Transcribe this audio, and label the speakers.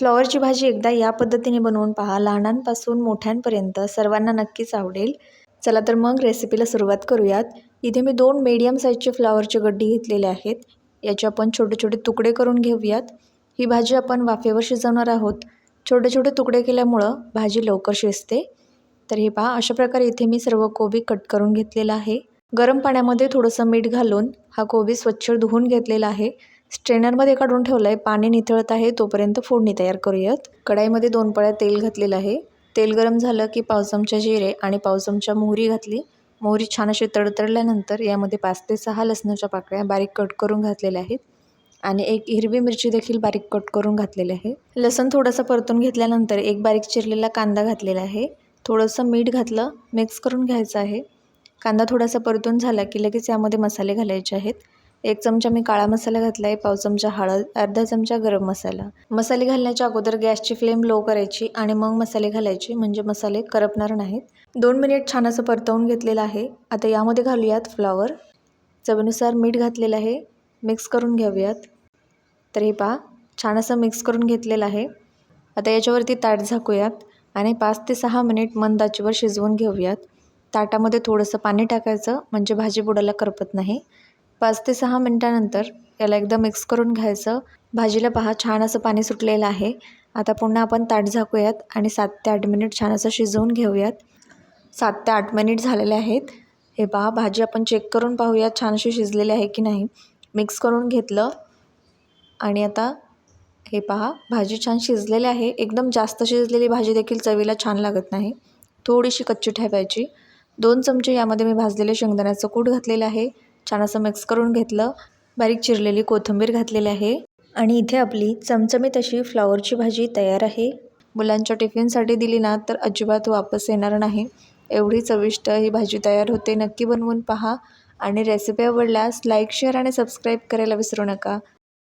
Speaker 1: फ्लॉवरची भाजी एकदा या पद्धतीने बनवून पहा, लहानांपासून मोठ्यांपर्यंत सर्वांना नक्कीच आवडेल। चला तर मग रेसिपीला सुरुवात करूयात। इथे मी 2 मीडियम साईजचे फ्लॉवरचे गड्डी घेतलेले आहेत। याचे आपण छोटे छोटे तुकडे करून घेऊयात। ही भाजी आपण वाफेवर शिजवणार आहोत। छोटे छोटे तुकडे केल्यामुळं भाजी लवकर शिजते। तर हे पहा, अशा प्रकारे इथे मी सर्व कोबी कट करून घेतलेला आहे। गरम पाण्यामध्ये थोडंसं मीठ घालून हा कोबी स्वच्छ धुवून घेतलेला आहे। स्ट्रेनरमध्ये काढून ठेवलं आहे, पाणी निथळत आहे तोपर्यंत फोडणी तयार करूयात। कढाईमध्ये 2 पळ्या तेल घातलेलं आहे। तेल गरम झालं की पाव चमचा जिरे आणि पाव चमचा मोहरी घातली। मोहरी छान अशी तडतडल्यानंतर यामध्ये 5 ते 6 लसणाच्या पाकळ्या बारीक कट करून घातलेल्या आहेत आणि एक हिरवी मिरची देखील बारीक कट करून घातलेली आहे। लसूण थोडंसं परतून घेतल्यानंतर एक बारीक चिरलेला कांदा घातलेला आहे। थोडंसं मीठ घातलं, मिक्स करून घ्यायचं आहे। कांदा थोडासा परतून झाला की लगेच यामध्ये मसाले घालायचे आहेत। 1 चमचा मी काळा मसाला घातला आहे, पाव चमचा हळद, अर्धा चमचा गरम मसाला। मसाले घालण्याच्या अगोदर गॅसची फ्लेम लो करायची आणि मग मसाले घालायचे, म्हणजे मसाले करपणार नाहीत। 2 मिनिट छान असं परतवून घेतलेलं आहे। आता यामध्ये घालूयात फ्लॉवर। चवीनुसार मीठ घातलेलं आहे, मिक्स करून घेऊयात। तर हे पहा, छान असं मिक्स करून घेतलेलं आहे। आता याच्यावरती ताट झाकूयात आणि 5 ते 6 मिनिट मंद आचेवर शिजवून घेऊयात। ताटामध्ये थोडंसं पाणी टाकायचं, म्हणजे भाजी बुडाला करपत नाही। 5 ते 6 मिनिटानंतर याला एकदा मिक्स करून घ्यायचं। भाजीला पहा, छान असं पाणी सुटलेलं आहे। आता पुन्हा आपण ताट झाकूयात आणि 7 ते 8 मिनिट छान असं शिजवून घेऊयात। 7 ते 8 मिनिट झालेले आहेत। हे पहा, भाजी आपण चेक करून पाहूयात छान अशी शिजलेली आहे की नाही। मिक्स करून घेतलं आणि आता हे पहा, भाजी छान शिजलेली आहे। एकदम जास्त शिजलेली भाजी देखील चवीला छान लागत नाही, थोडीशी कच्ची ठेवायची। 2 चमचे यामध्ये मी भाजलेले शेंगदाण्याचं कूट घातलेलं आहे। छान असं मिक्स करून घेतलं। बारीक चिरलेली कोथिंबीर घातलेली आहे आणि इथे आपली चमचमीत अशी फ्लॉवरची भाजी तयार आहे। मुलांच्या टिफिनसाठी दिली ना तर अजिबात वापस येणार नाही, एवढी चविष्ट ही भाजी तयार होते। नक्की बनवून पहा आणि रेसिपी आवडल्यास लाईक, शेअर आणि सबस्क्राईब करायला विसरू नका।